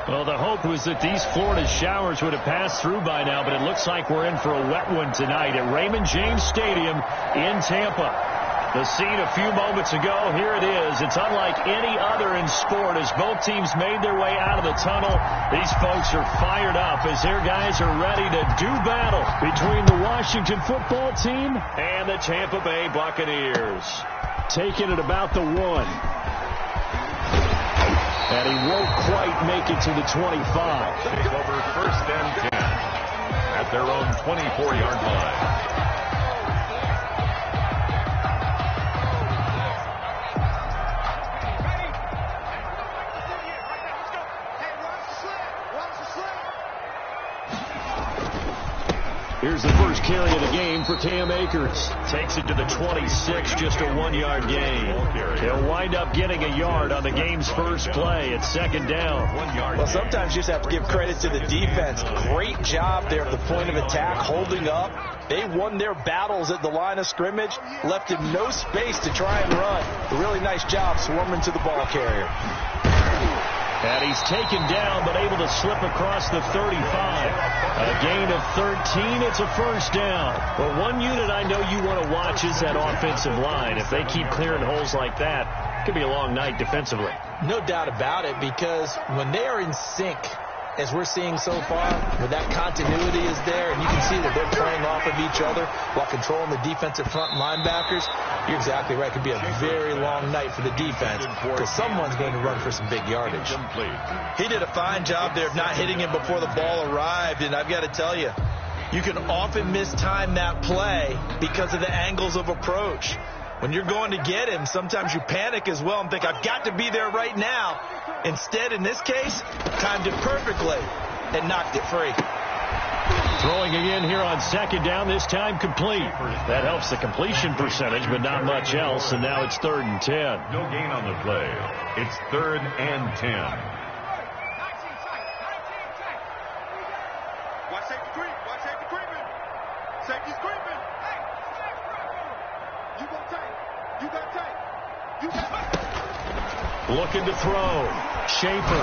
Well, the hope was that these Florida showers would have passed through by now, but it looks like we're in for a wet one tonight at Raymond James Stadium in Tampa. The scene a few moments ago, here it is. It's unlike any other in sport as both teams made their way out of the tunnel. These folks are fired up as their guys are ready to do battle between the Washington football team and the Tampa Bay Buccaneers. Taking it about the 1. And he won't quite make it to the 25. Take over 1st and 10 at their own 24-yard line. Here's the first carry of the game for Cam Akers. Takes it to the 26, just a 1-yard gain. He'll wind up getting a yard on the game's first play at 2nd down. Well, sometimes you just have to give credit to the defense. Great job there at the point of attack, holding up. They won their battles at the line of scrimmage, left him no space to try and run. A really nice job swarming to the ball carrier. And he's taken down, but able to slip across the 35. A gain of 13. It's a 1st down. Well, one unit I know you want to watch is that offensive line. If they keep clearing holes like that, it could be a long night defensively. No doubt about it, because when they are in sync, as we're seeing so far, where that continuity is there, and you can see that they're playing off of each other while controlling the defensive front linebackers, you're exactly right. It could be a very long night for the defense because someone's going to run for some big yardage. He did a fine job there of not hitting him before the ball arrived, and I've got to tell you, you can often mistime that play because of the angles of approach. When you're going to get him, sometimes you panic as well and think, I've got to be there right now. Instead, in this case, timed it perfectly and knocked it free. Throwing again here on 2nd down, this time complete. That helps the completion percentage, but not much else, and now it's 3rd and 10. No gain on the play. It's 3rd and 10. Watch safety creep. Watch safety creeping. Safety's creeping. Hey, you got tape. You got tape. You got tape. Looking to throw. Schaefer.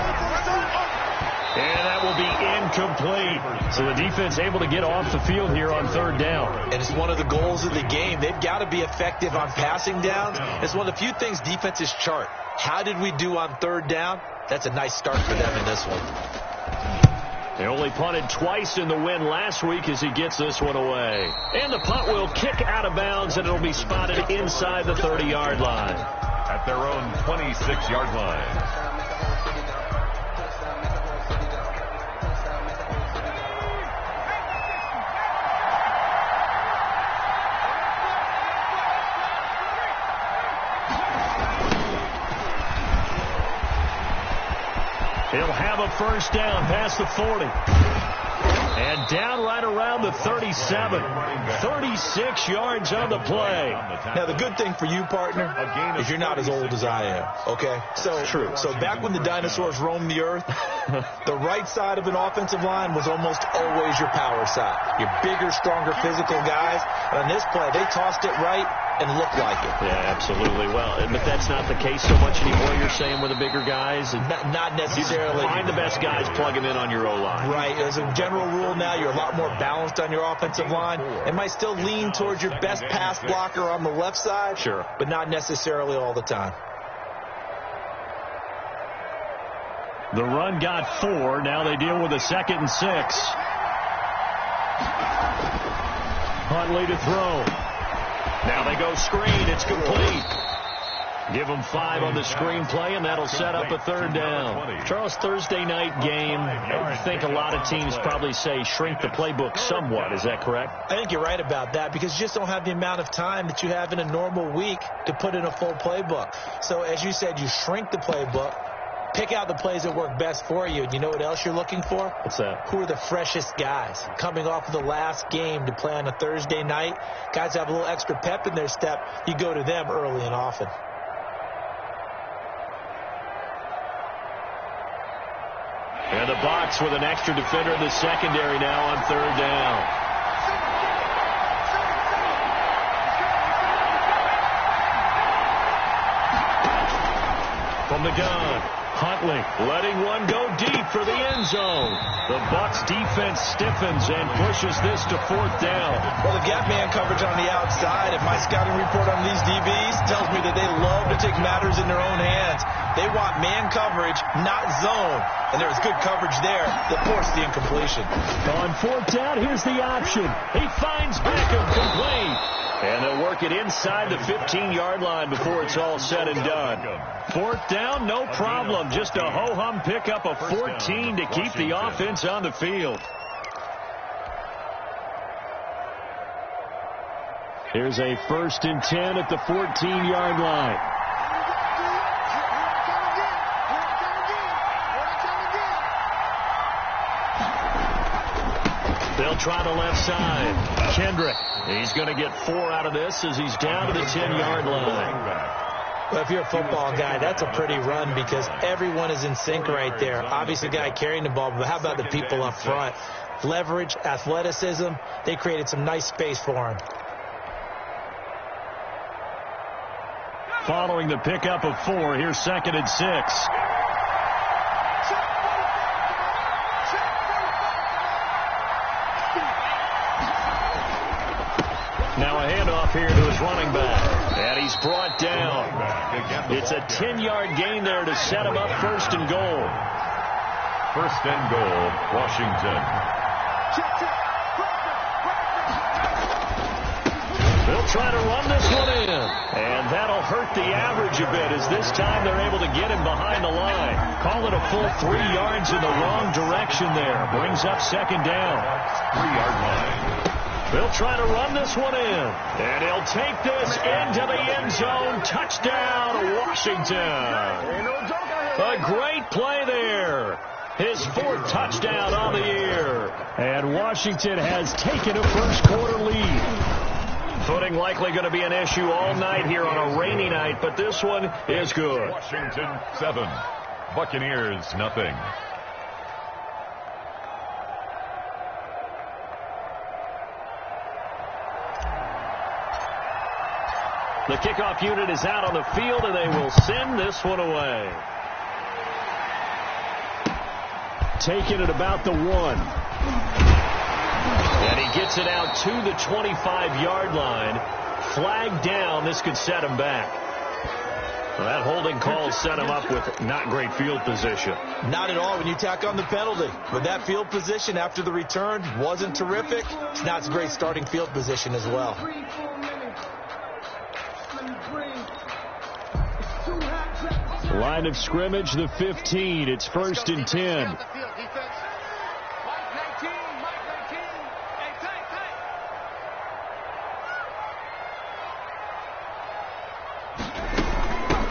And that will be incomplete. So the defense able to get off the field here on 3rd down. And it's one of the goals of the game. They've got to be effective on passing downs. It's one of the few things defenses chart. How did we do on 3rd down? That's a nice start for them in this one. They only punted twice in the win last week as he gets this one away. And the punt will kick out of bounds, and it'll be spotted inside the 30-yard line. At their own 26-yard line. He'll have a 1st down past the 40. And down right around the 37. 36 yards on the play. Now, the good thing for you, partner, is you're not as old as I am, okay? So back when the dinosaurs roamed the earth, the right side of an offensive line was almost always your power side. Your bigger, stronger, physical guys. And on this play, they tossed it right and looked like it. Yeah, absolutely. Well, but that's not the case so much anymore, you're saying, with the bigger guys? Not necessarily. You find the best guys, plug them in on your O-line. Right. As a general rule now, you're a lot more balanced on your offensive line. It might still lean towards your best pass blocker on the left side. Sure. But not necessarily all the time. The run got 4. Now they deal with a 2nd and 6. Huntley to throw. Now they go screen. It's complete. Give them 5 on the screenplay, and that'll set up a 3rd down. Charles, Thursday night game, I think a lot of teams probably say shrink the playbook somewhat. Is that correct? I think you're right about that because you just don't have the amount of time that you have in a normal week to put in a full playbook. So, as you said, you shrink the playbook, pick out the plays that work best for you. And you know what else you're looking for? What's that? Who are the freshest guys coming off of the last game to play on a Thursday night? Guys have a little extra pep in their step. You go to them early and often. And the box with an extra defender in the secondary now on 3rd down. From the gun, Huntley letting one go deep for the end zone. The Bucs defense stiffens and pushes this to 4th down. Well, the gap man coverage on the outside, if my scouting report on these DBs tells me that they love to take matters in their own hands. They want man coverage, not zone. And there was good coverage there that forced the incompletion. On 4th down, here's the option. He finds Beckham complete. And they'll work it inside the 15-yard line before it's all said and done. 4th down, no problem. Just a ho-hum pickup of 14 to keep the offense on the field. Here's a 1st and 10 at the 14-yard line. They'll try the left side. Kendrick, he's going to get 4 out of this as he's down to the 10-yard line. Well, if you're a football guy, that's a pretty run because everyone is in sync right there. Obviously, the guy carrying the ball, but how about the people up front? Leverage, athleticism, they created some nice space for him. Following the pickup of 4, here's 2nd and 6. Now a handoff here to his running back. And he's brought down. It's a 10-yard gain there to set him up 1st and goal. 1st and goal, Washington. They'll try to run this one in. And that'll hurt the average a bit as this time they're able to get him behind the line. Call it a full 3 yards in the wrong direction there. Brings up 2nd down. 3-yard line. They'll try to run this one in. And he'll take this into the end zone. Touchdown, Washington. A great play there. His 4th touchdown on the year. And Washington has taken a first-quarter lead. Footing likely going to be an issue all night here on a rainy night, but this one is good. Washington 7, Buccaneers nothing. The kickoff unit is out on the field, and they will send this one away. Taking it about the 1. And he gets it out to the 25-yard line. Flag down. This could set him back. Well, that holding call set him up with not great field position. Not at all when you tack on the penalty. But that field position after the return wasn't terrific. Now it's a great starting field position as well. Line of scrimmage, the 15. It's 1st and 10.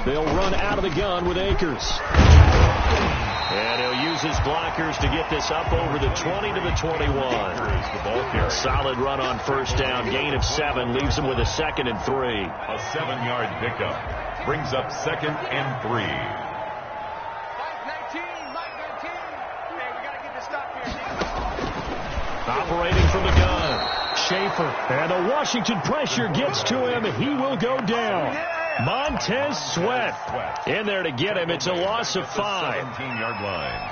They'll run out of the gun with Akers. And he'll use his blockers to get this up over the 20 to the 21. Solid run on 1st down. Gain of 7 leaves him with a 2nd and 3. A 7-yard pickup brings up 2nd and 3. Operating from the gun. Schaefer. And the Washington pressure gets to him. He will go down. Montez Sweat in there to get him. It's a loss of 5. 17-yard line.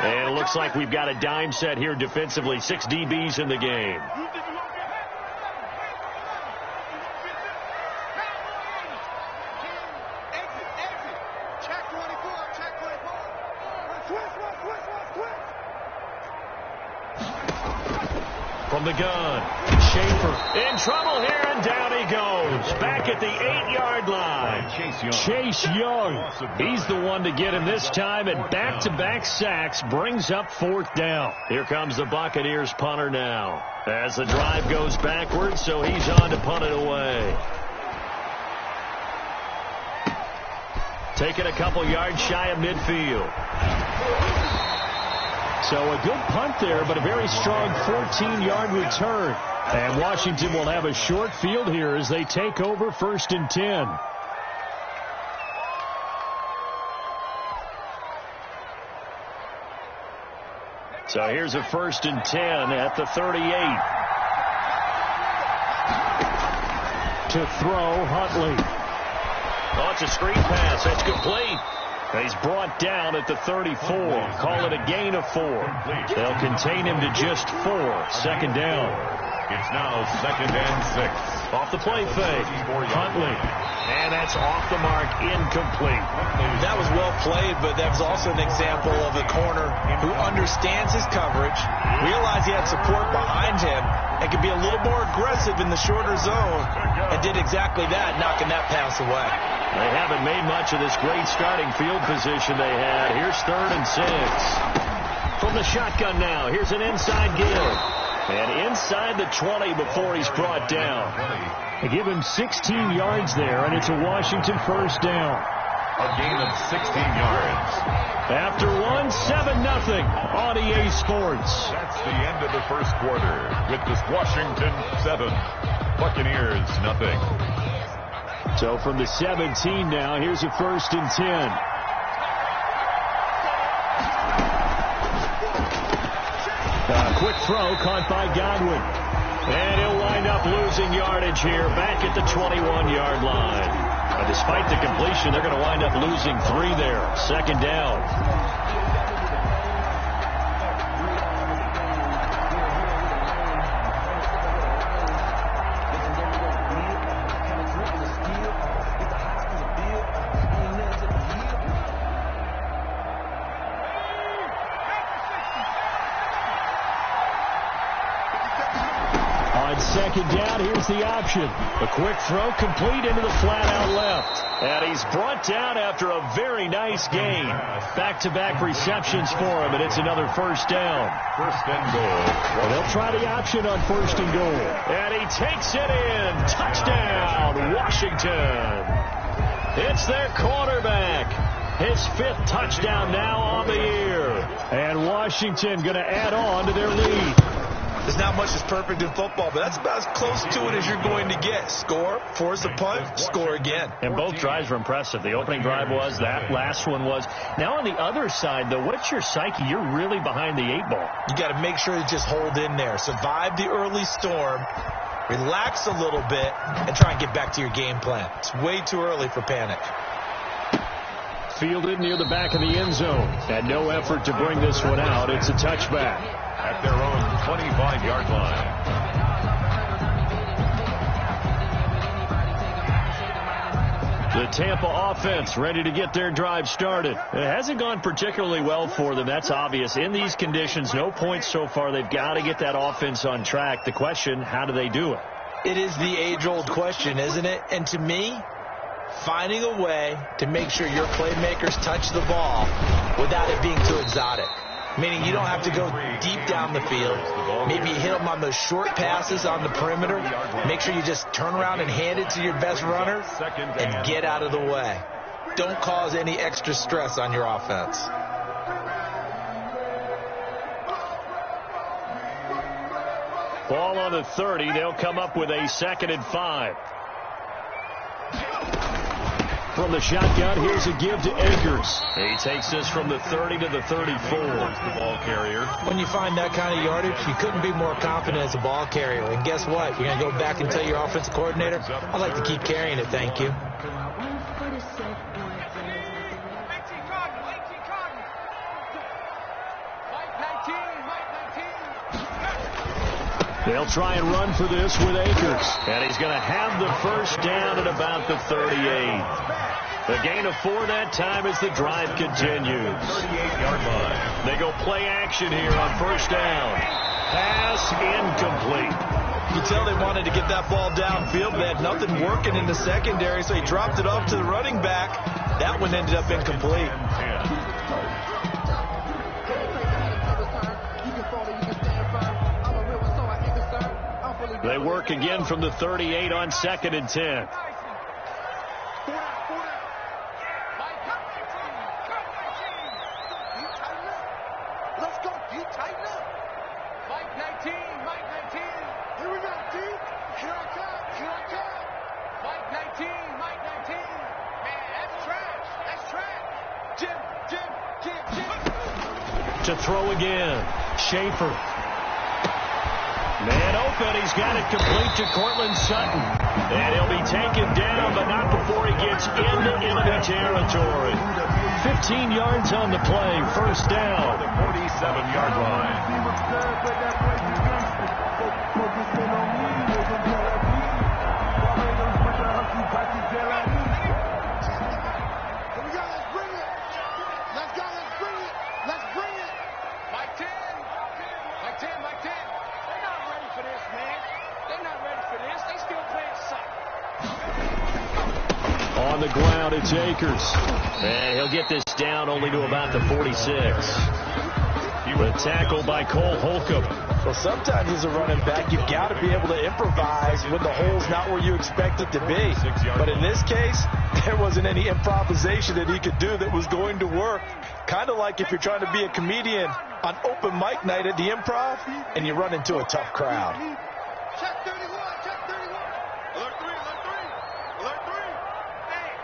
And it looks like we've got a dime set here defensively. 6 DBs in the game. From the gun, Schaefer in trouble here, and down he goes. Back at the 8-yard line. Chase Young. He's the one to get him this time, and back-to-back sacks brings up 4th down. Here comes the Buccaneers punter now. As the drive goes backwards, so he's on to punt it away. Taking a couple yards shy of midfield. So a good punt there, but a very strong 14-yard return. And Washington will have a short field here as they take over 1st and 10. So here's a 1st and 10 at the 38. To throw, Huntley. Oh, it's a screen pass. That's complete. He's brought down at the 34. Call it a gain of 4. They'll contain him to just 4. Second down. It's now 2nd and 6. Off the play fake. Huntley. And that's off the mark, incomplete. That was well played, but that was also an example of a corner who understands his coverage, realized he had support behind him, and could be a little more aggressive in the shorter zone, and did exactly that, knocking that pass away. They haven't made much of this great starting field position they had. Here's 3rd and 6. From the shotgun now, here's an inside give. And inside the 20 before he's brought down. They give him 16 yards there, and it's a Washington first down. A gain of 16 yards. After 1, 7-0 on EA Sports. That's the end of the first quarter with this Washington 7, Buccaneers 0. So from the 17 now, here's a 1st and 10. Quick throw caught by Godwin. And he'll wind up losing yardage here back at the 21-yard line. But despite the completion, they're going to wind up losing 3 there. Second down. Second down, here's the option. A quick throw complete into the flat-out left. And he's brought down after a very nice gain. Back-to-back receptions for him, and it's another first down. 1st and goal. Well, they'll try the option on 1st and goal. And he takes it in. Touchdown, Washington. It's their quarterback. His 5th touchdown now on the year. And Washington going to add on to their lead. There's not much that's perfect in football, but that's about as close to it as you're going to get. Score, force a punt, score again. And both drives were impressive. The opening drive was, that last one was. Now on the other side, though, what's your psyche? You're really behind the 8 ball. You got to make sure to just hold in there. Survive the early storm, relax a little bit, and try and get back to your game plan. It's way too early for panic. Fielded near the back of the end zone. Had no effort to bring this one out. It's a touchback. At their own 25-yard line. The Tampa offense ready to get their drive started. It hasn't gone particularly well for them. That's obvious. In these conditions, no points so far. They've got to get that offense on track. The question, how do they do it? It is the age-old question, isn't it? And to me, finding a way to make sure your playmakers touch the ball without it being too exotic. Meaning you don't have to go deep down the field. Maybe you hit them on those short passes on the perimeter. Make sure you just turn around and hand it to your best runner and get out of the way. Don't cause any extra stress on your offense. Ball on the 30. They'll come up with a 2nd and 5. From the shotgun, here's a give to Akers. He takes this from the 30 to the 34. The ball carrier. When you find that kind of yardage, you couldn't be more confident as a ball carrier. And guess what? You're going to go back and tell your offensive coordinator, I'd like to keep carrying it, thank you. They'll try and run for this with Akers. And he's going to have the first down at about the 38. The gain of 4 that time as the drive continues. 38-yard line. They go play action here on first down. Pass incomplete. You can tell they wanted to get that ball downfield. They had nothing working in the secondary, so he dropped it off to the running back. That one ended up incomplete. They work again from the 38 on 2nd and 10. Let's go. You tighten up. Mike 19. Mike 19. Here we go, D. Here I come. Here I come. Mike 19. Mike 19. Man, that's trash. That's trash. Jim. To throw again. Schaefer. Man open, he's got it complete to Cortland Sutton. And he'll be taken down, but not before he gets into enemy territory. 15 yards on the play. First down. The 47-yard line. On the ground, it's Akers. And he'll get this down only to about the 46. The tackle by Cole Holcomb. Well, sometimes as a running back, you've got to be able to improvise when the hole's not where you expect it to be. But in this case, there wasn't any improvisation that he could do that was going to work. Kind of like if you're trying to be a comedian on open mic night at the Improv and you run into a tough crowd. Check 31, check 31. Alert 3, alert 3, alert 3. Hey,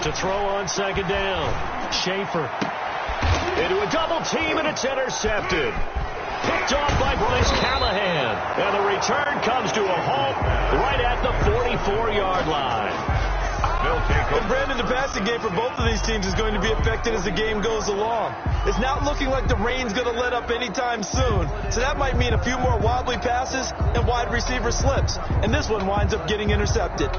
To throw on second down. Schaefer into a double team, and it's intercepted. Picked off by Bryce Callahan. And the return comes to a halt right at the 44-yard line. And Brandon, the passing game for both of these teams is going to be affected as the game goes along. It's not looking like the rain's going to let up anytime soon. So that might mean a few more wobbly passes and wide receiver slips. And this one winds up getting intercepted.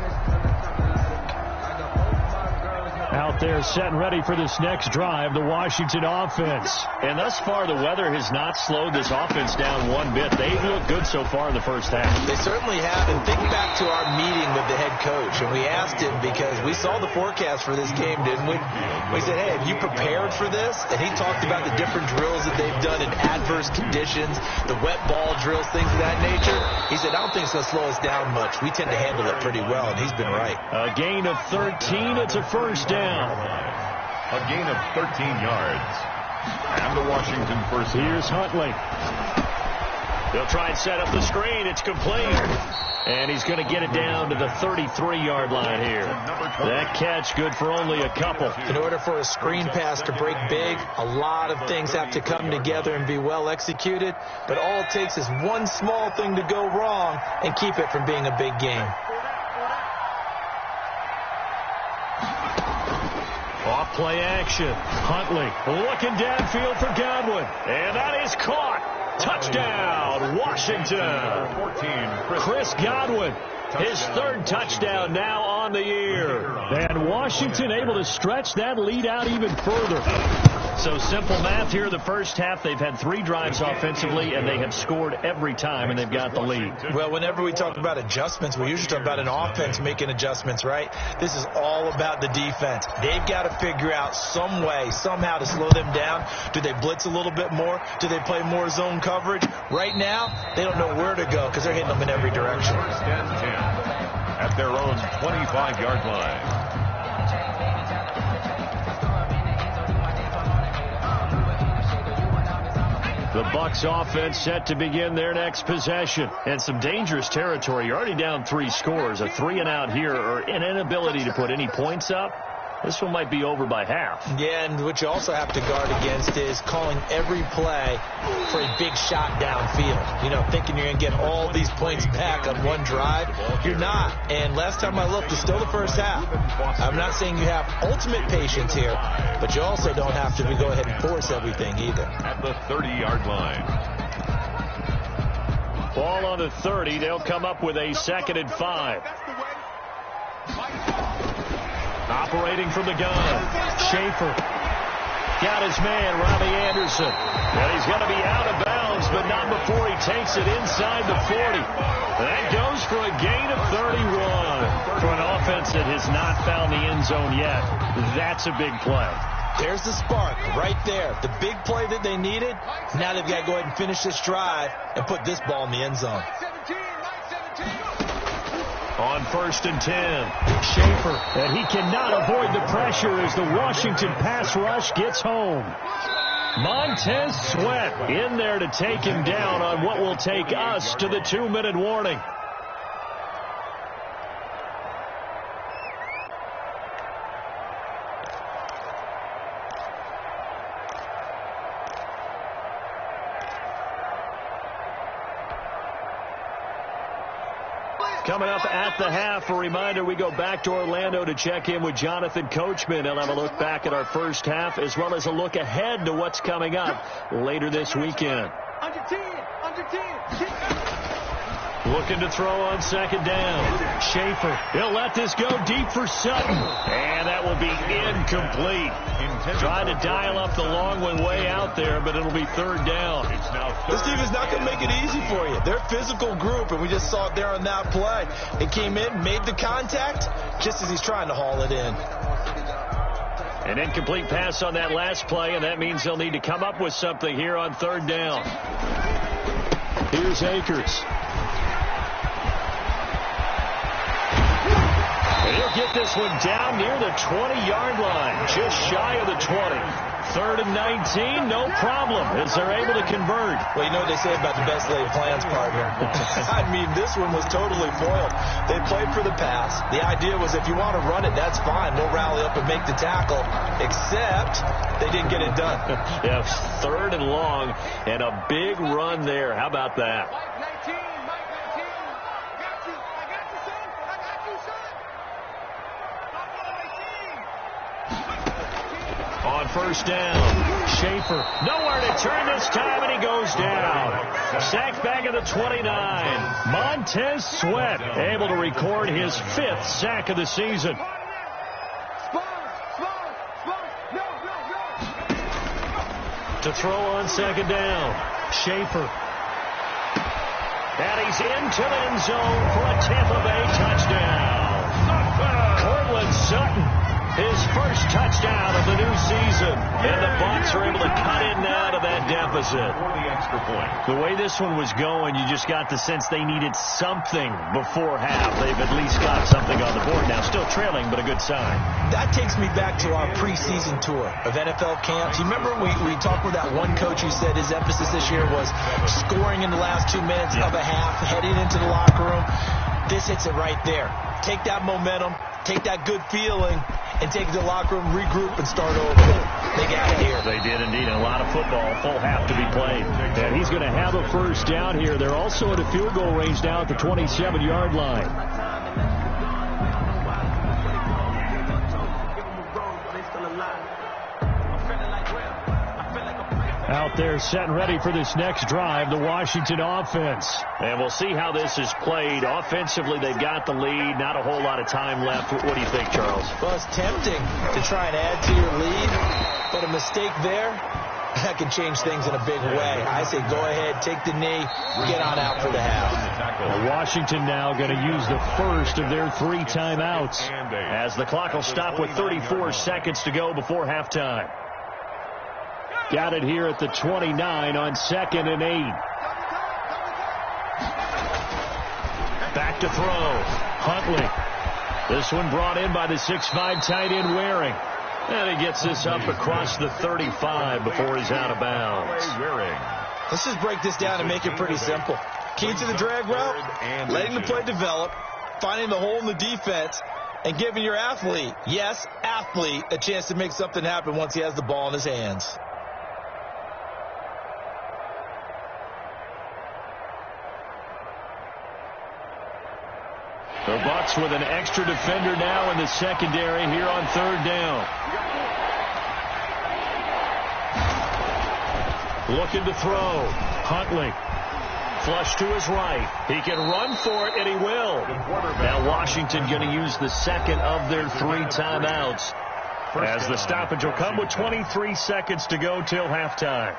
Out there set and ready for this next drive, the Washington offense. And thus far, the weather has not slowed this offense down one bit. They've looked good so far in the first half. They certainly have. And think back to our meeting with the head coach. And we asked him because we saw the forecast for this game, didn't we? We said, hey, have you prepared for this? And he talked about the different drills that they've done in adverse conditions, the wet ball drills, things of that nature. He said, I don't think it's going to slow us down much. We tend to handle it pretty well, and he's been right. A gain of 13. It's a first down. A gain of 13 yards. And the Washington first. Here's Huntley. They'll try and set up the screen. It's complete. And he's going to get it down to the 33-yard line here. That catch good for only a couple. In order for a screen pass to break big, a lot of things have to come together and be well executed. But all it takes is one small thing to go wrong and keep it from being a big game. Off play action. Huntley looking downfield for Godwin. And that is caught. Touchdown, Washington. 14. Chris Godwin, his third touchdown now on the year. And Washington able to stretch that lead out even further. So simple math here in the first half. They've had 3 drives offensively, and they have scored every time, and they've got the lead. Well, whenever we talk about adjustments, we usually talk about an offense making adjustments, right? This is all about the defense. They've got to figure out some way, somehow to slow them down. Do they blitz a little bit more? Do they play more zone coverage? Right now, they don't know where to go because they're hitting them in every direction. First and 10 at their own 25-yard line. The Bucs offense set to begin their next possession. And some dangerous territory. You're already down 3 scores. A 3-and-out here, or an inability to put any points up. This one might be over by half. Yeah, and what you also have to guard against is calling every play for a big shot downfield. You know, thinking you're going to get all these points back on one drive. You're not. And last time I looked, it's still the first half. I'm not saying you have ultimate patience here, but you also don't have to go ahead and force everything either. At the 30-yard line. Ball on the 30. They'll come up with a 2nd and 5. Operating from the gun. Schaefer got his man, Robbie Anderson. And he's going to be out of bounds, but not before he takes it inside the 40. That goes for a gain of 31. For an offense that has not found the end zone yet, that's a big play. There's the spark right there. The big play that they needed. Now they've got to go ahead and finish this drive and put this ball in the end zone. On 1st and 10, Schaefer, and he cannot avoid the pressure as the Washington pass rush gets home. Montez Sweat in there to take him down on what will take us to the 2-minute warning. Coming up at the half, a reminder, we go back to Orlando to check in with Jonathan Coachman. He'll have a look back at our first half as well as a look ahead to what's coming up later this weekend. Under 10. Looking to throw on second down. Schaefer, he'll let this go deep for Sutton. And that will be incomplete. Trying to dial up the long one way out there, but it'll be third down. This team is not going to make it easy for you. They're a physical group, and we just saw it there on that play. It came in, made the contact, just as he's trying to haul it in. An incomplete pass on that last play, and that means they'll need to come up with something here on third down. Here's Akers. He'll get this one down near the 20-yard line, just shy of the 20. Third and 19, no problem, as they're able to convert. Well, you know what they say about the best laid plans, partner. I mean, this one was totally foiled. They played for the pass. The idea was if you want to run it, that's fine. We'll rally up and make the tackle, except they didn't get it done. Yeah, third and long, and a big run there. How about that? On first down, Schaefer, nowhere to turn this time, and he goes down. Sacked back at the 29. Montez Sweat able to record his 5th sack of the season. To throw on second down, Schaefer. And he's into the end zone for a Tampa Bay touchdown. Cortland Sutton. His first touchdown of the new season. And the Bucs are able to cut in now to that deficit. The way this one was going, you just got the sense they needed something before half. They've at least got something on the board now. Still trailing, but a good sign. That takes me back to our preseason tour of NFL camps. You remember we talked with that one coach who said his emphasis this year was scoring in the last 2 minutes of a half, heading into the locker room. This hits it right there. Take that momentum, take that good feeling, and take it to the locker room, regroup, and start over. They got it here. They did indeed. A lot of football, full half to be played. And he's going to have a first down here. They're also at a field goal range now at the 27-yard line. Out there set and ready for this next drive, the Washington offense. And we'll see how this is played. Offensively, they've got the lead. Not a whole lot of time left. What do you think, Charles? Well, it's tempting to try and add to your lead, but a mistake there, that can change things in a big way. I say go ahead, take the knee, get on out for the half. Well, Washington now going to use the first of their 3 timeouts as the clock will stop with 34 seconds to go before halftime. Got it here at the 29 on 2nd and 8. Back to throw. Huntley. This one brought in by the 6'5" tight end Waring. And he gets this up across the 35 before he's out of bounds. Let's just break this down and make it pretty simple. Key to the drag route, letting the play develop, finding the hole in the defense, and giving your athlete, yes, athlete, a chance to make something happen once he has the ball in his hands. The Bucs with an extra defender now in the secondary here on third down. Looking to throw. Huntley. Flush to his right. He can run for it, and he will. Now Washington going to use the second of their 3 timeouts as the stoppage will come with 23 seconds to go till halftime.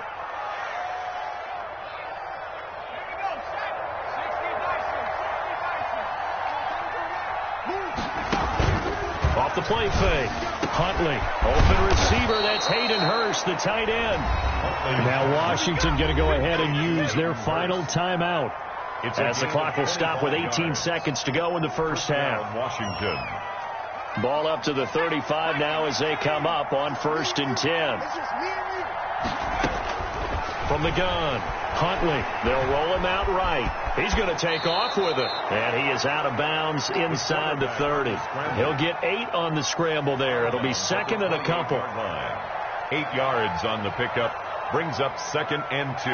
Off the play fake. Huntley. Open receiver. That's Hayden Hurst, the tight end. Now Washington going to go ahead and use their final timeout as the clock will stop with 18 seconds to go in the first half. Washington. Ball up to the 35 now as they come up on 1st and 10. From the gun, Huntley. They'll roll him out right. He's going to take off with it. And he is out of bounds inside the 30. He'll get 8 on the scramble there. It'll be 2nd and a couple. 8 yards on the pickup. Brings up 2nd and 2.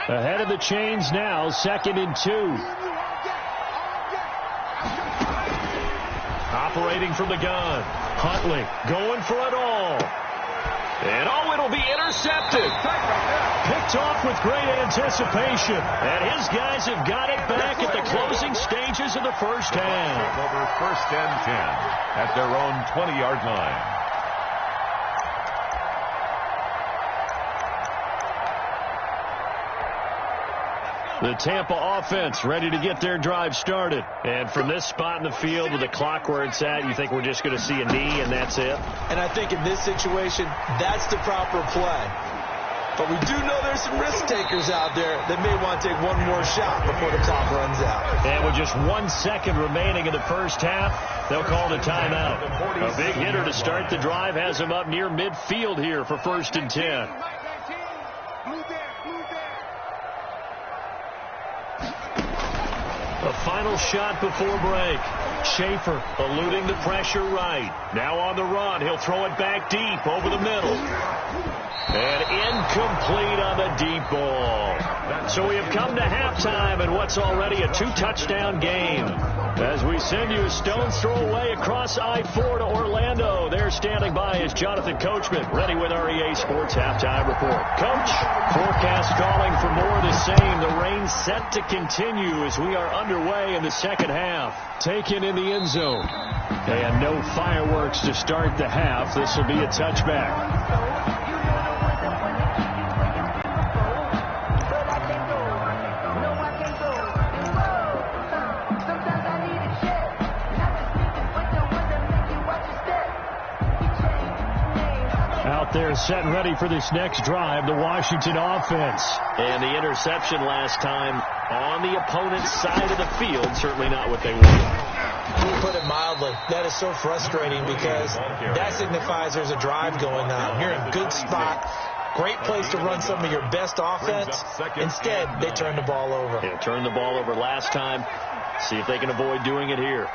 Ahead of the chains now, 2nd and 2. Operating from the gun. Huntley going for it all. And it'll be intercepted. Picked off with great anticipation. And his guys have got it back at the closing stages of the first half. Over 1st and 10 at their own 20-yard line. The Tampa offense ready to get their drive started. And from this spot in the field with the clock where it's at, you think we're just going to see a knee and that's it? And I think in this situation, that's the proper play. But we do know there's some risk takers out there that may want to take one more shot before the clock runs out. And with just 1 second remaining in the first half, they'll call the timeout. A big hitter to start the drive has him up near midfield here for 1st and 10. A final shot before break. Schaefer eluding the pressure right. Now on the run. He'll throw it back deep over the middle. And incomplete on the deep ball. So we have come to halftime in what's already a 2-touchdown game. As we send you a stone's throw away across I-4 to Orlando. There standing by is Jonathan Coachman, ready with our EA Sports Halftime Report. Coach, forecast calling for more of the same. The rain set to continue as we are underway in the second half. Taken in the end zone. And no fireworks to start the half. This will be a touchback. They're set and ready for this next drive, the Washington offense. And the interception last time on the opponent's side of the field, certainly not what they wanted. To put it mildly, that is so frustrating because that signifies there's a drive going on. You're in a good spot, great place to run some of your best offense. Instead, they turn the ball over. They turned the ball over last time. See if they can avoid doing it here.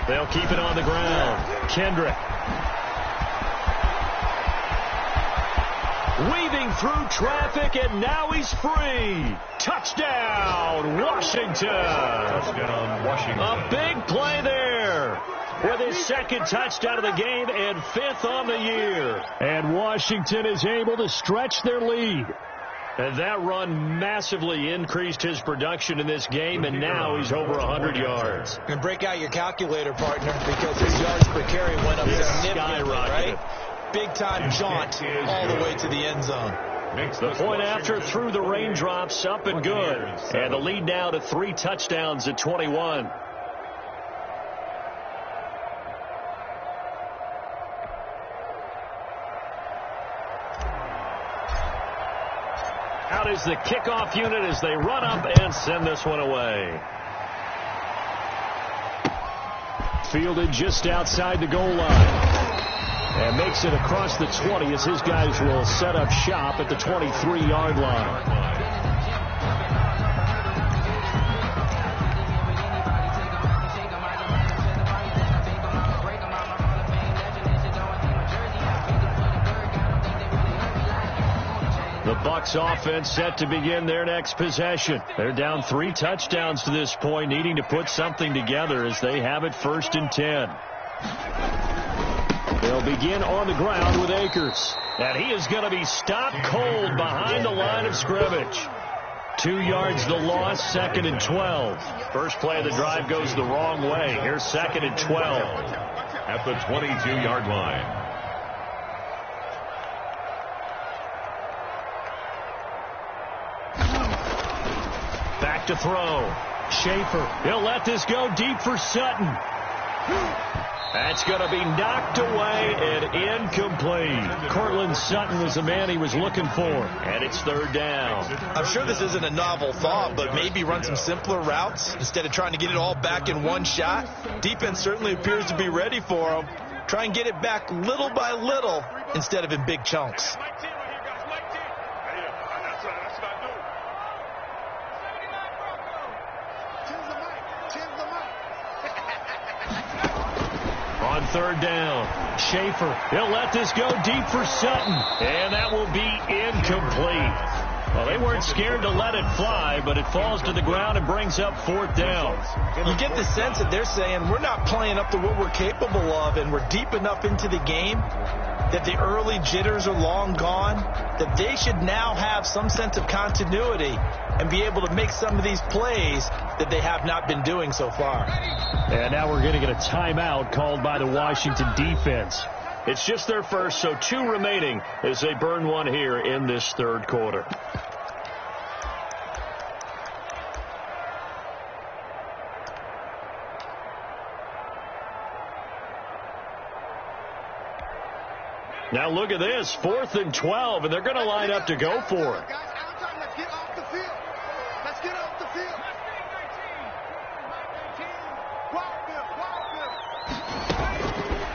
They'll keep it on the ground. Kendrick. Weaving through traffic, and now he's free. Touchdown, Washington. Touchdown, Washington. A big play there with his 2nd touchdown of the game and 5th on the year. And Washington is able to stretch their lead. And that run massively increased his production in this game, and now he's over 100 yards. And break out your calculator, partner, because his yards per carry went up significantly, right? Big-time jaunt all the way to the end zone. The point after through the raindrops, up and good. And the lead now to 3 touchdowns at 21. Out is the kickoff unit as they run up and send this one away. Fielded just outside the goal line. And makes it across the 20 as his guys will set up shop at the 23-yard line. The Bucs offense set to begin their next possession. They're down 3 touchdowns to this point, needing to put something together as they have it 1st and 10. They'll begin on the ground with Akers. And he is going to be stopped cold behind the line of scrimmage. 2 yards the loss, 2nd and 12. First play of the drive goes the wrong way. Here's 2nd and 12. At the 22-yard line. Back to throw. Schaefer. He'll let this go deep for Sutton. That's going to be knocked away and incomplete. Cortland Sutton was the man he was looking for. And it's 3rd down. I'm sure this isn't a novel thought, but maybe run some simpler routes instead of trying to get it all back in one shot. Defense certainly appears to be ready for him. Try and get it back little by little instead of in big chunks. On third down. Schaefer, he'll let this go deep for Sutton. And that will be incomplete. Well, they weren't scared to let it fly, but it falls to the ground and brings up fourth down. You get the sense that they're saying we're not playing up to what we're capable of, and we're deep enough into the game that the early jitters are long gone, that they should now have some sense of continuity and be able to make some of these plays that they have not been doing so far. And now we're going to get a timeout called by the Washington defense. It's just their first, so 2 remaining as they burn one here in this third quarter. Now look at this, 4th and 12, and they're going to line up to go for it. Let's get off the field. Let's get off the field.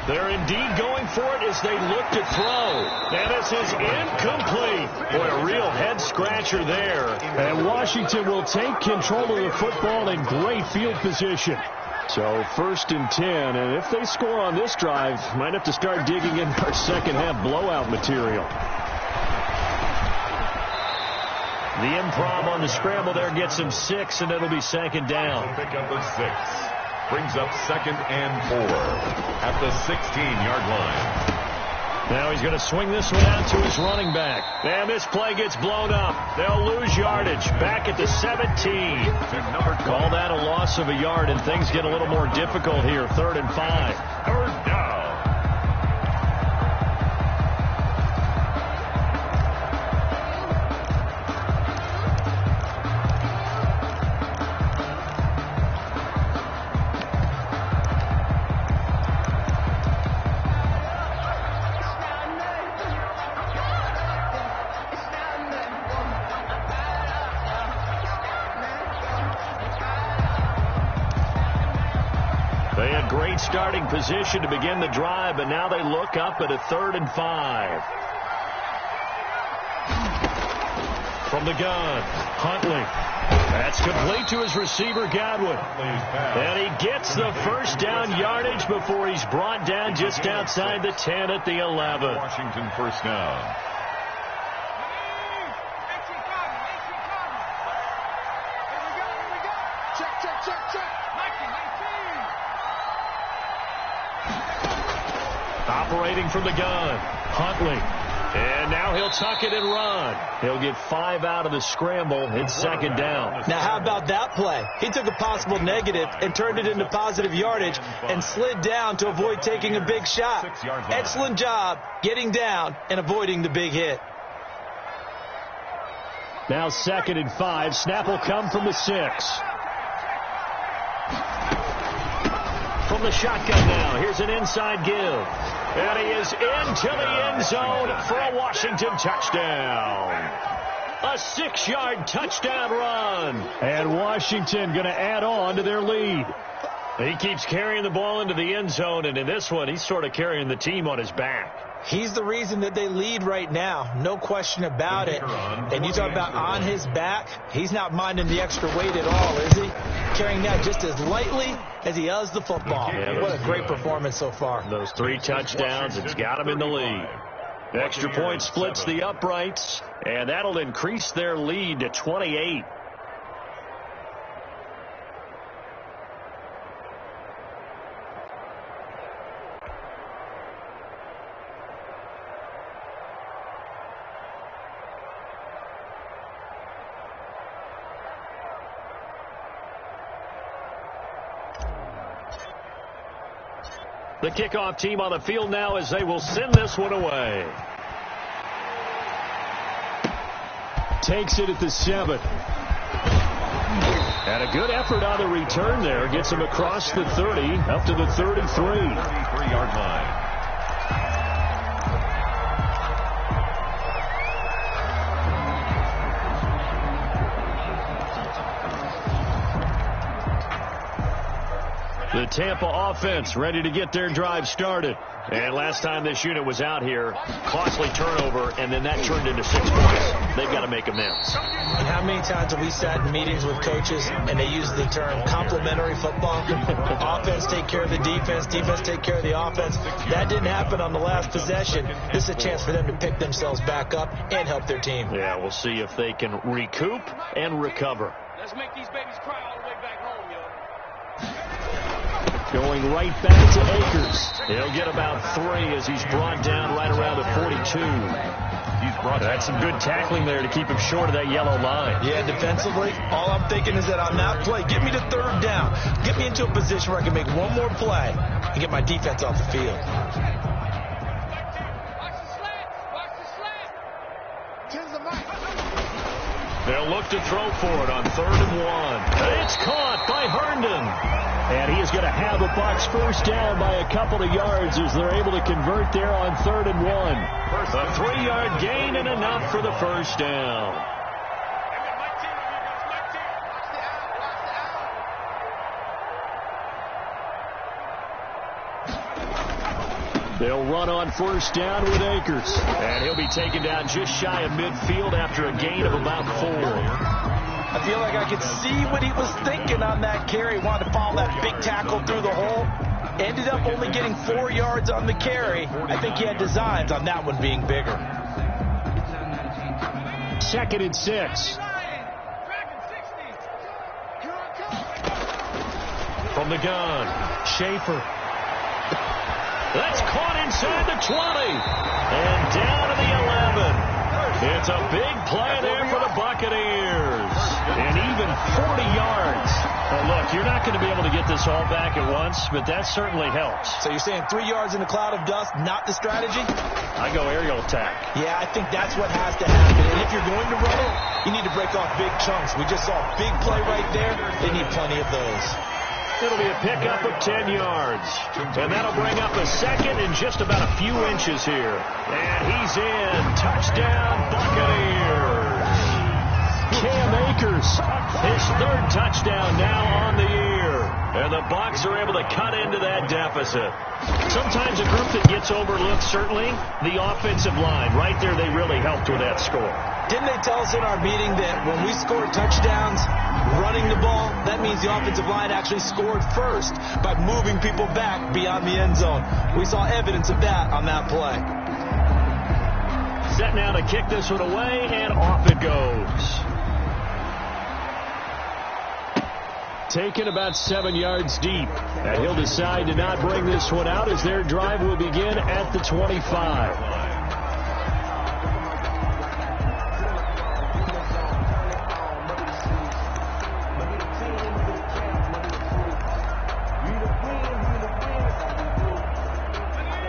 They're indeed going for it as they look to throw. And this is incomplete. Boy, a real head-scratcher there. And Washington will take control of the football in great field position. So 1st and 10, and if they score on this drive, might have to start digging in our second-half blowout material. The improv on the scramble there gets him 6, and it'll be 2nd down. Pick up the 6. Brings up 2nd and 4 at the 16-yard line. Now he's going to swing this one out to his running back. And this play gets blown up. They'll lose yardage. Back at the 17. Call that a loss of a yard, and things get a little more difficult here. 3rd and 5. 3rd down. They had great starting position to begin the drive, but now they look up at a 3rd and 5. From the gun, Huntley. That's complete to his receiver, Godwin. And he gets the first down yardage before he's brought down just outside the 10 at the 11. Washington first down. Operating from the gun, Huntley. And now he'll tuck it and run. He'll get 5 out of the scramble. It's 2nd down. Now, how about that play? He took a possible negative and turned it into positive yardage and slid down to avoid taking a big shot. Excellent job getting down and avoiding the big hit. Now 2nd and 5. Snap will come from the 6. From the shotgun now. Here's an inside give. And he is into the end zone for a Washington touchdown. A 6-yard touchdown run. And Washington going to add on to their lead. He keeps carrying the ball into the end zone, and in this one, he's sort of carrying the team on his back. He's the reason that they lead right now. No question about it. And you talk about on his back, he's not minding the extra weight at all, is he? Carrying that just as lightly as he does the football. Yeah, what a great performance so far. Those 3 touchdowns, it's got him in the lead. Extra point splits the uprights, and that'll increase their lead to 28. The kickoff team on the field now as they will send this one away. Takes it at the 7. And a good effort on the return there. Gets him across the 30, up to the 33. 33-yard line. The Tampa offense ready to get their drive started. And last time this unit was out here, costly turnover, and then that turned into 6 points. They've got to make amends. And how many times have we sat in meetings with coaches and they use the term complementary football? Offense take care of the defense, defense take care of the offense. That didn't happen on the last possession. This is a chance for them to pick themselves back up and help their team. Yeah, we'll see if they can recoup and recover. Let's make these babies cry all the way back home, yo. Going right back to Akers. He'll get about 3 as he's brought down right around the 42. That's some good tackling there to keep him short of that yellow line. Yeah, defensively, all I'm thinking is that on that play, get me to 3rd down. Get me into a position where I can make one more play and get my defense off the field. Watch the slant. Watch the slant. Tens of Mike. They'll look to throw for it on 3rd and 1. It's caught by Herndon. And he is going to have the Bucs first down by a couple of yards as they're able to convert there on 3rd and 1. A 3-yard gain and enough for the first down. They'll run on first down with Akers. And he'll be taken down just shy of midfield after a gain of about 4. I feel like I could see what he was thinking on that carry. Wanted to follow that big tackle through the hole. Ended up only getting 4 yards on the carry. I think he had designs on that one being bigger. 2nd and 6. From the gun, Schaefer. That's caught inside the 20. And down to the 11. It's a big play there for the Buccaneers. And even 40 yards. Look, you're not going to be able to get this all back at once, but that certainly helps. So you're saying 3 yards in a cloud of dust, not the strategy? I go aerial attack. Yeah, I think that's what has to happen. And if you're going to run it, you need to break off big chunks. We just saw a big play right there. They need plenty of those. It'll be a pickup of 10 yards. And that'll bring up a 2nd and just about a few inches here. And he's in. Touchdown, Buccaneers. Cam Akers, his 3rd touchdown now on the year. And the Bucs are able to cut into that deficit. Sometimes a group that gets overlooked, certainly, the offensive line. Right there, they really helped with that score. Didn't they tell us in our meeting that when we score touchdowns running the ball, that means the offensive line actually scored first by moving people back beyond the end zone? We saw evidence of that on that play. Set now to kick this one away, and off it goes. Taken about 7 yards deep. And he'll decide to not bring this one out as their drive will begin at the 25.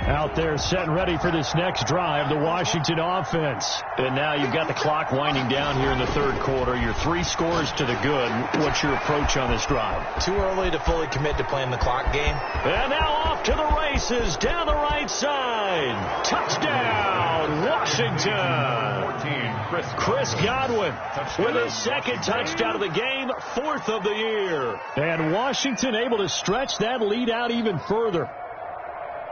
Out there set and ready for this next drive, the Washington offense. And now you've got the clock winding down here in the 3rd quarter. Your 3 scores to the good. What's your approach on this drive? Too early to fully commit to playing the clock game. And now off to the races down the right side. Touchdown, Washington. Chris Godwin with his 2nd touchdown of the game, 4th of the year. And Washington able to stretch that lead out even further.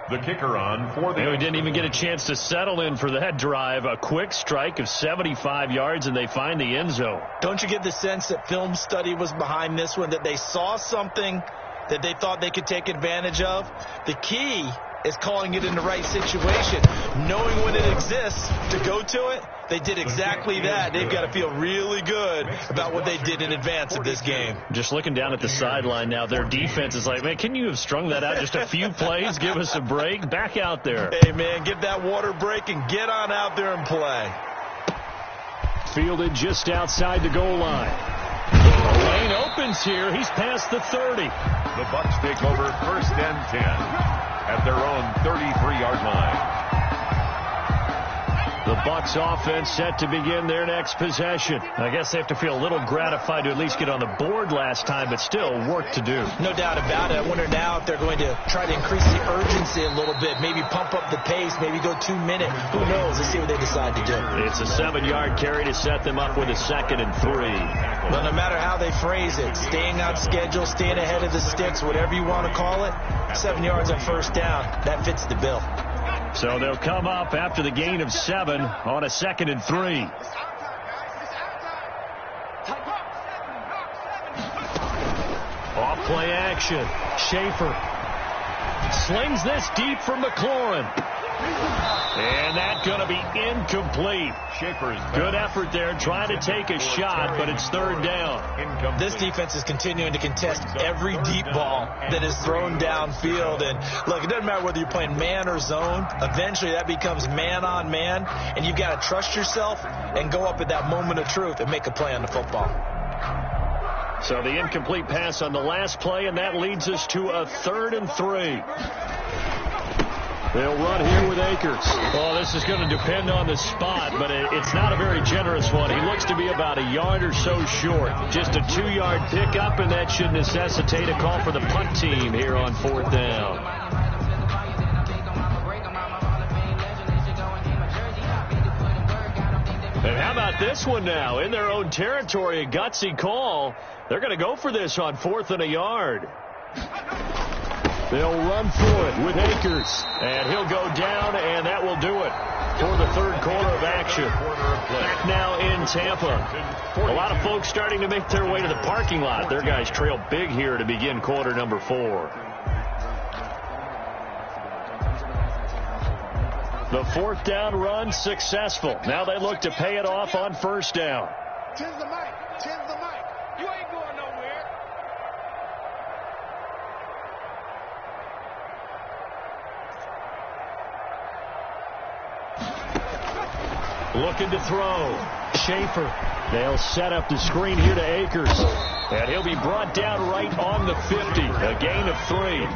The kicker on for the... We didn't even get a chance to settle in for that drive. A quick strike of 75 yards, and they find the end zone. Don't you get the sense that film study was behind this one, that they saw something that they thought they could take advantage of? The key is calling it in the right situation, knowing when it exists to go to it. They did exactly that. They've got to feel really good about what they did in advance of this game. Just looking down at the sideline now, their defense is like, man, can you have strung that out just a few plays? Give us a break. Back out there. Hey, man, give that water break and get on out there and play. Fielded just outside the goal line. The lane opens here. He's past the 30. The Bucs take over 1st and 10 at their own 33-yard line. The Bucs offense set to begin their next possession. I guess they have to feel a little gratified to at least get on the board last time, but still work to do. No doubt about it. I wonder now if they're going to try to increase the urgency a little bit, maybe pump up the pace, maybe go 2 minutes. Who knows? Let's see what they decide to do. It's a 7-yard carry to set them up with a 2nd and 3. Well, no matter how they phrase it, staying on schedule, staying ahead of the sticks, whatever you want to call it, 7 yards on first down, that fits the bill. So they'll come up after the gain of 7 on a 2nd and 3. Off play action. Schaefer slings this deep for McLaurin. And that's going to be incomplete. Schaefer's good effort there trying to take a shot, but it's 3rd down. This defense is continuing to contest every deep ball that is thrown downfield. And look, it doesn't matter whether you're playing man or zone. Eventually that becomes man on man, and you've got to trust yourself and go up at that moment of truth and make a play on the football. So the incomplete pass on the last play, and that leads us to a 3rd and 3. They'll run here with Akers. Well, this is going to depend on the spot, but it's not a very generous one. He looks to be about a yard or so short. Just a 2-yard pickup, and that should necessitate a call for the punt team here on 4th down. And how about this one now? In their own territory, a gutsy call. They're going to go for this on 4th and a yard. They'll run for it with Akers. And he'll go down, and that will do it for the 3rd quarter of action. Back now in Tampa. A lot of folks starting to make their way to the parking lot. Their guys trail big here to begin quarter number 4. The 4th down run successful. Now they look to pay it off on 1st down. Tens the mic. You ain't going nowhere. Looking to throw. Schaefer. They'll set up the screen here to Akers. And he'll be brought down right on the 50. A gain of 3.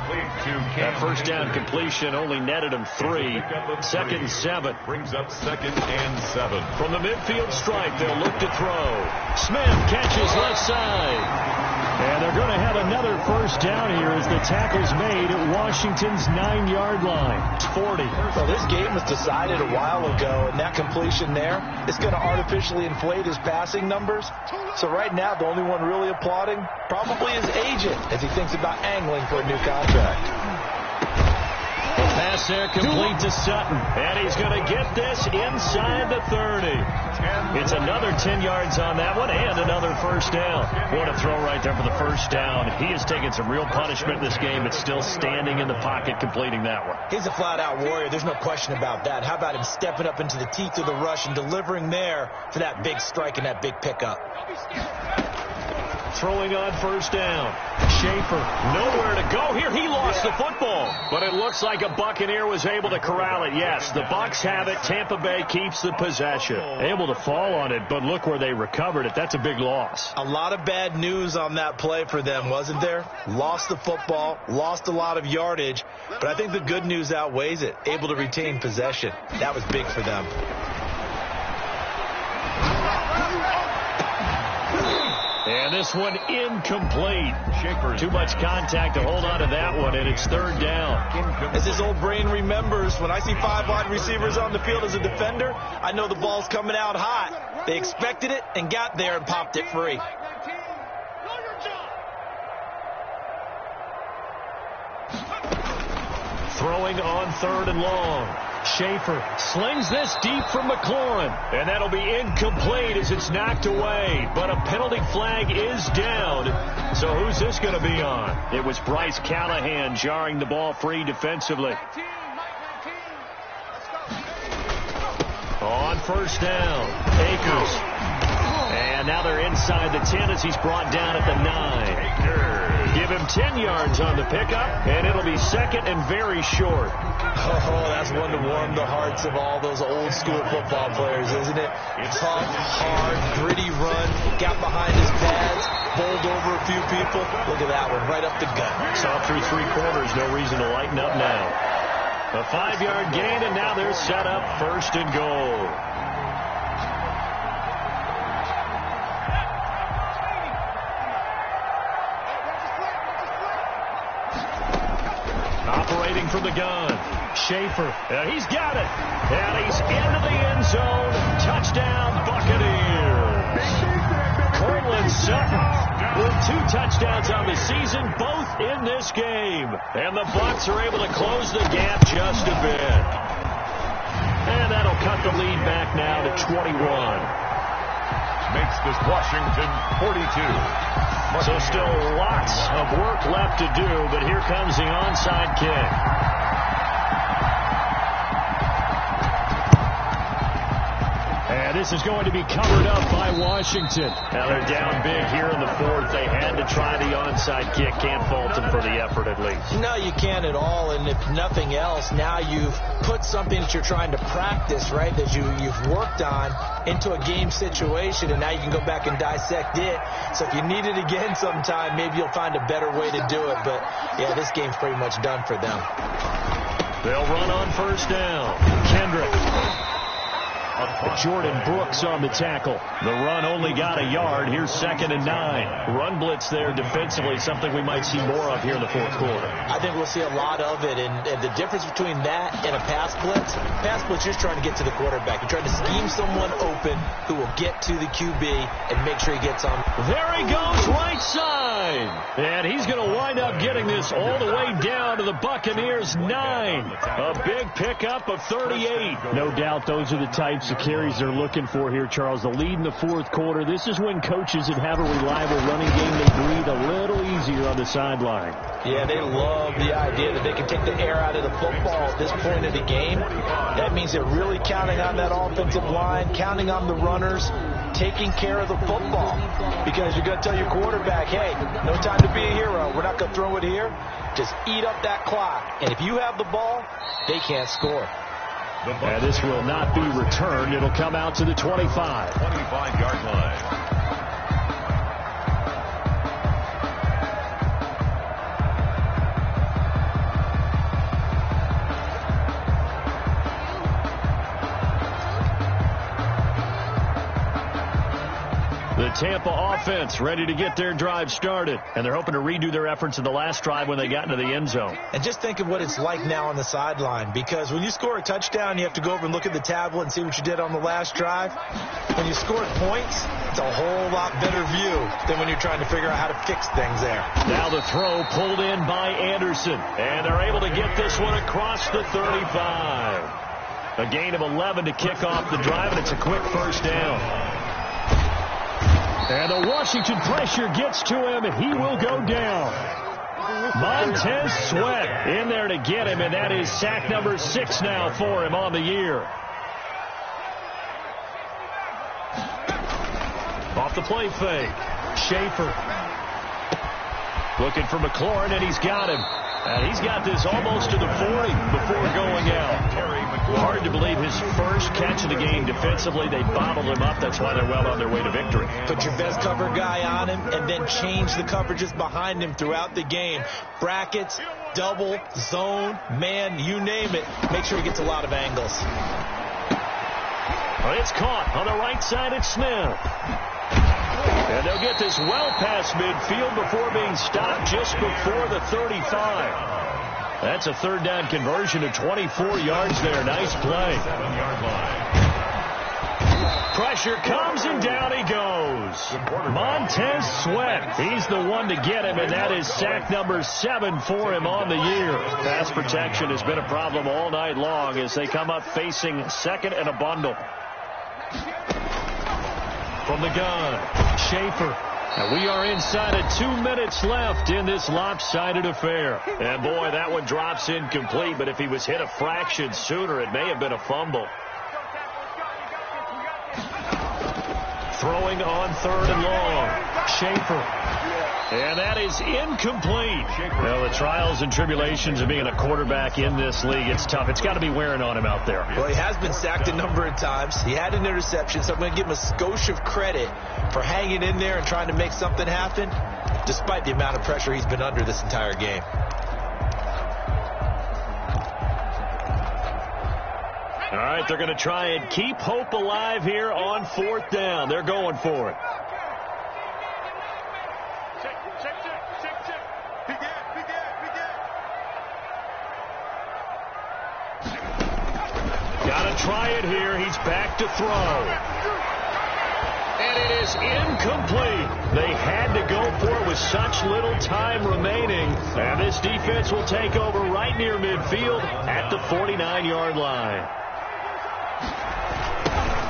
That 1st down completion only netted him 3. 2nd and 7. Brings up 2nd and 7. From the midfield stripe, they'll look to throw. Smith catches left side. And they're going to have another 1st down here as the tackle's made at Washington's 9-yard line. It's 40. Well, this game was decided a while ago, and that completion there is going to artificially inflate his passing numbers. So right now, the only one really applauding probably his agent as he thinks about angling for a new contract. The pass there complete to Sutton. And he's going to get this inside the 30. It's another 10 yards on that one and another 1st down. What a throw right there for the 1st down. He has taken some real punishment in this game, but still standing in the pocket completing that one. He's a flat-out warrior. There's no question about that. How about him stepping up into the teeth of the rush and delivering there for that big strike and that big pickup? Throwing on 1st down. Schaefer, nowhere to go here. He lost the football. But it looks like a Buccaneer was able to corral it. Yes, the Bucs have it. Tampa Bay keeps the possession. Able to fall on it, but look where they recovered it. That's a big loss. A lot of bad news on that play for them, wasn't there? Lost the football, lost a lot of yardage, but I think the good news outweighs it. Able to retain possession. That was big for them. And this one incomplete. Too much contact to hold on to that one, and it's 3rd down. As his old brain remembers, when I see 5 wide receivers on the field as a defender, I know the ball's coming out hot. They expected it and got there and popped it free. Throwing on 3rd and long. Schaefer slings this deep for McLaurin, and that'll be incomplete as it's knocked away. But a penalty flag is down. So who's this going to be on? It was Bryce Callahan jarring the ball free defensively. On 1st down, Akers. And now they're inside the 10 as he's brought down at the 9. Give him 10 yards on the pickup, and it'll be 2nd and very short. Oh, that's one to warm the hearts of all those old school football players, isn't it? Tough, hard, gritty run, got behind his pads, bowled over a few people. Look at that one, right up the gut. Saw through 3 quarters, no reason to lighten up now. A 5-yard gain, and now they're set up 1st and goal. Operating from the gun, Schaefer. He's got it. And he's into the end zone. Touchdown, Buccaneers. Cortland Sutton with 2 touchdowns on the season, both in this game. And the Bucs are able to close the gap just a bit. And that'll cut the lead back now to 21. Makes this Washington 42. So still lots of work left to do, but here comes the onside kick. And this is going to be covered up by Washington. Now they're down big here in the 4th. They had to try the onside kick. Can't fault them for the effort at least. No, you can't at all. And if nothing else, now you've put something that you're trying to practice, right, that you've worked on into a game situation, and now you can go back and dissect it. So if you need it again sometime, maybe you'll find a better way to do it. But, yeah, this game's pretty much done for them. They'll run on 1st down. Kendrick. Jordan Brooks on the tackle. The run only got a yard. Here's 2nd and 9. Run blitz there defensively, something we might see more of here in the 4th quarter. I think we'll see a lot of it, and the difference between that and a pass blitz, you're trying to get to the quarterback. You're trying to scheme someone open who will get to the QB and make sure he gets on. There he goes, right side. And he's going to wind up getting this all the way down to the Buccaneers 9. A big pickup of 38. No doubt those are the types of carries they're looking for here, Charles. The lead in the 4th quarter. This is when coaches that have a reliable running game, they breathe a little easier on the sideline. Yeah, they love the idea that they can take the air out of the football at this point of the game. That means they're really counting on that offensive line, counting on the runners, taking care of the football. Because you're going to tell your quarterback, hey, no time to be a hero. We're not going to throw it here. Just eat up that clock. And if you have the ball, they can't score. And this will not be returned. It'll come out to the 25. 25-yard line. The Tampa offense ready to get their drive started. And they're hoping to redo their efforts in the last drive when they got into the end zone. And just think of what it's like now on the sideline. Because when you score a touchdown, you have to go over and look at the tablet and see what you did on the last drive. When you scored points, it's a whole lot better view than when you're trying to figure out how to fix things there. Now the throw pulled in by Anderson. And they're able to get this one across the 35. A gain of 11 to kick off the drive, and it's a quick 1st down. And the Washington pressure gets to him. He will go down. Montez Sweat in there to get him, and that is sack number 6 now for him on the year. Off the play fake. Schaefer looking for McLaurin, and he's got him. And he's got this almost to the 40 before going out. Hard to believe his first catch of the game defensively. They bottled him up. That's why they're well on their way to victory. Put your best cover guy on him and then change the coverages behind him throughout the game. Brackets, double, zone, man, you name it. Make sure he gets a lot of angles. Well, it's caught on the right side. It's Smith. And they'll get this well past midfield before being stopped just before the 35. That's a 3rd down conversion of 24 yards there. Nice play. 7-yard line. Pressure comes, and down he goes. Montez Sweat. He's the one to get him, and that is sack number 7 for him on the year. Pass protection has been a problem all night long as they come up facing 2nd and a bundle. From the gun, Schaefer. And we are inside of 2 minutes left in this lopsided affair. And, boy, that one drops incomplete. But if he was hit a fraction sooner, it may have been a fumble. Throwing on 3rd and long. Schaefer. And that is incomplete. Well, the trials and tribulations of being a quarterback in this league, it's tough. It's got to be wearing on him out there. Well, he has been sacked a number of times. He had an interception, so I'm going to give him a skosh of credit for hanging in there and trying to make something happen, despite the amount of pressure he's been under this entire game. right, they're going to try and keep hope alive here on 4th down. They're going for it. Got to try it here. He's back to throw. And it is incomplete. They had to go for it with such little time remaining. And this defense will take over right near midfield at the 49-yard line.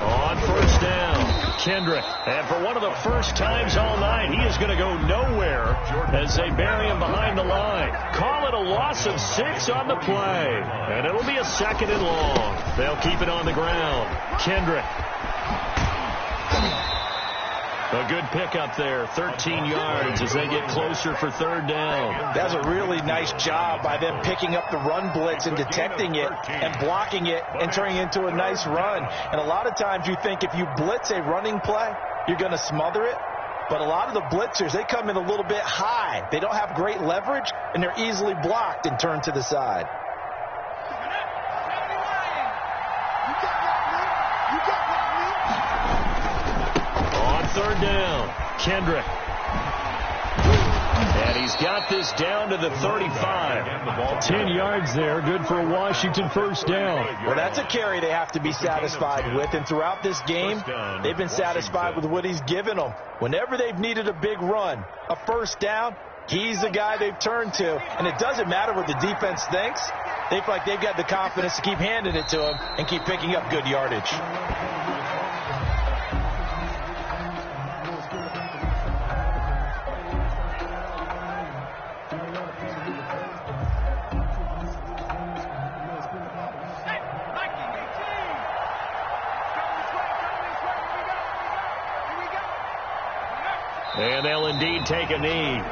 On 1st down, Kendrick. And for one of the first times all night, he is going to go nowhere as they bury him behind the line. Call it a loss of 6 on the play. And it'll be a 2nd and long. They'll keep it on the ground. Kendrick. A good pickup there, 13 yards as they get closer for 3rd down. That's a really nice job by them picking up the run blitz and detecting it and blocking it and turning it into a nice run. And a lot of times you think if you blitz a running play, you're going to smother it. But a lot of the blitzers, they come in a little bit high. They don't have great leverage, and they're easily blocked and turned to the side. On 3rd down, Kendrick. And he's got this down to the 35. 10 yards there, good for a Washington 1st down. Well, that's a carry they have to be satisfied with, and throughout this game, they've been satisfied with what he's given them. Whenever they've needed a big run, a 1st down, he's the guy they've turned to, and it doesn't matter what the defense thinks. They feel like they've got the confidence to keep handing it to him and keep picking up good yardage. And they'll indeed take a knee.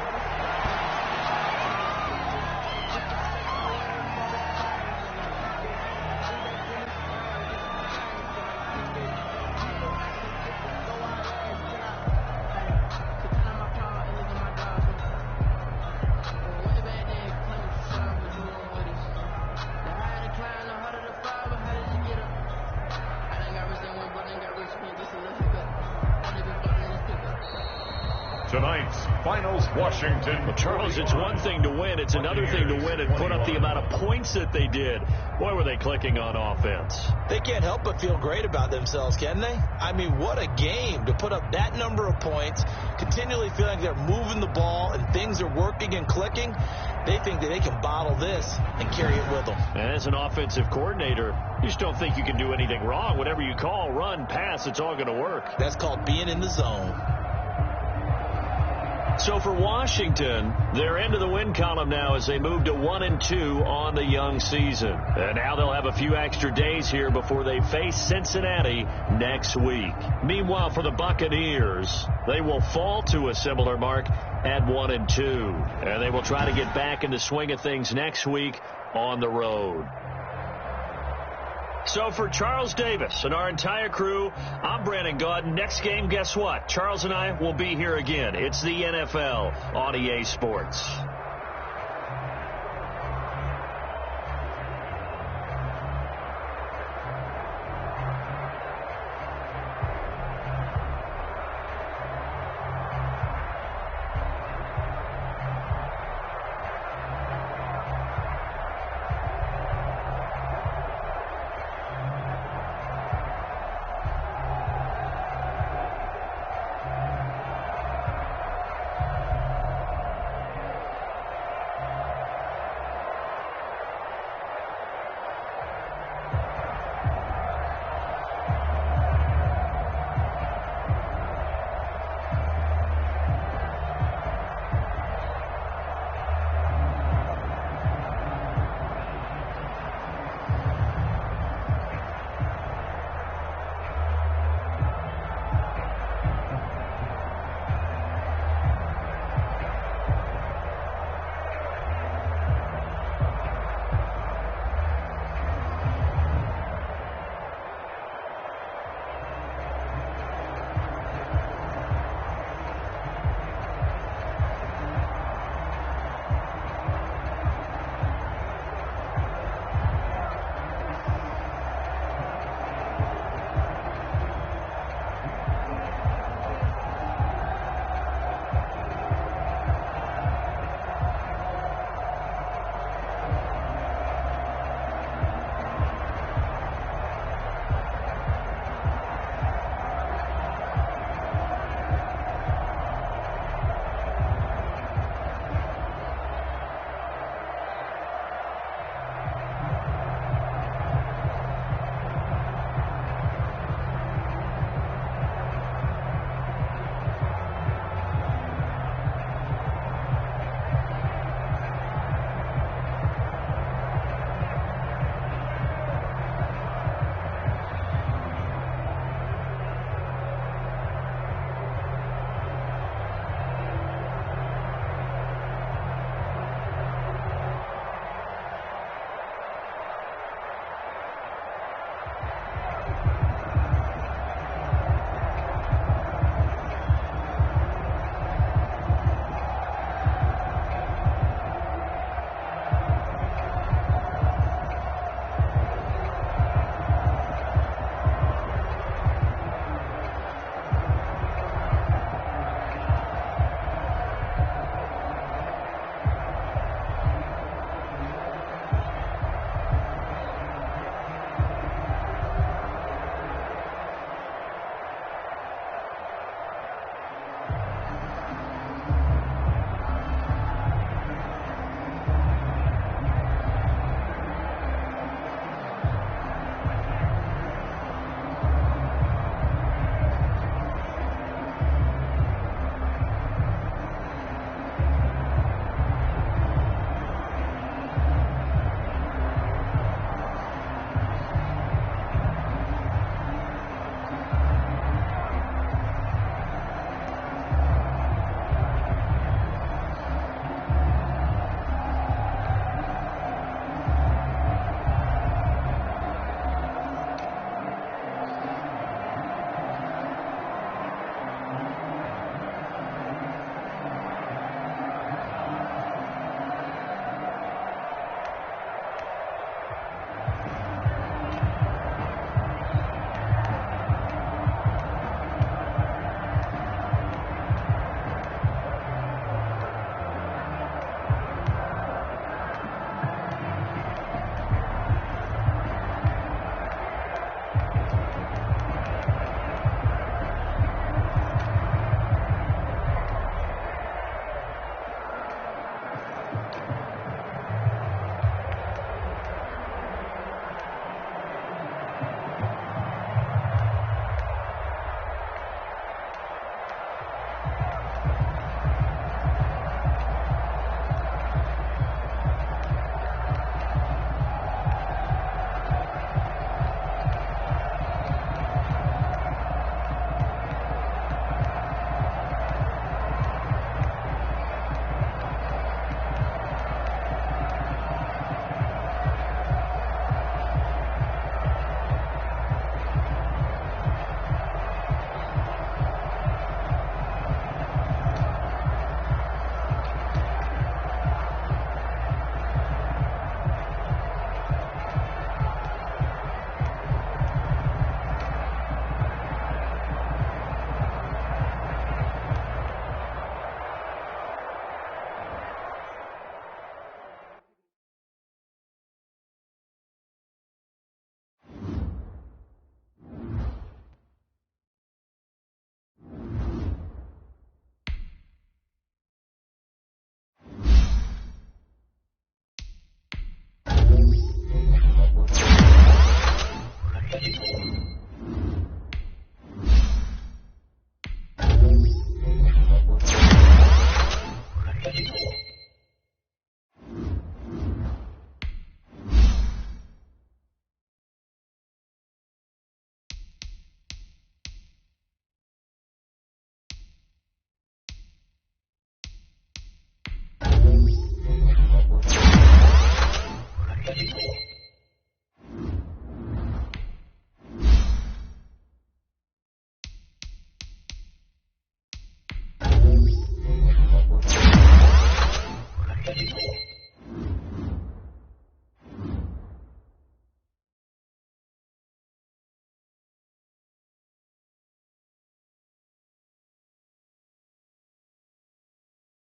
Tonight's finals, Washington. Well, Charles, it's one thing to win. It's another thing to win and put up the amount of points that they did. Boy, were they clicking on offense. They can't help but feel great about themselves, can they? I mean, what a game to put up that number of points, continually feeling like they're moving the ball and things are working and clicking. They think that they can bottle this and carry it with them. And as an offensive coordinator, you just don't think you can do anything wrong. Whatever you call, run, pass, it's all going to work. That's called being in the zone. So for Washington, they're into the win column now as they move to 1-2 on the young season. And now they'll have a few extra days here before they face Cincinnati next week. Meanwhile, for the Buccaneers, they will fall to a similar mark at 1-2. And they will try to get back in the swing of things next week on the road. So for Charles Davis and our entire crew, I'm Brandon Gaudin. Next game, guess what? Charles and I will be here again. It's the NFL on EA Sports.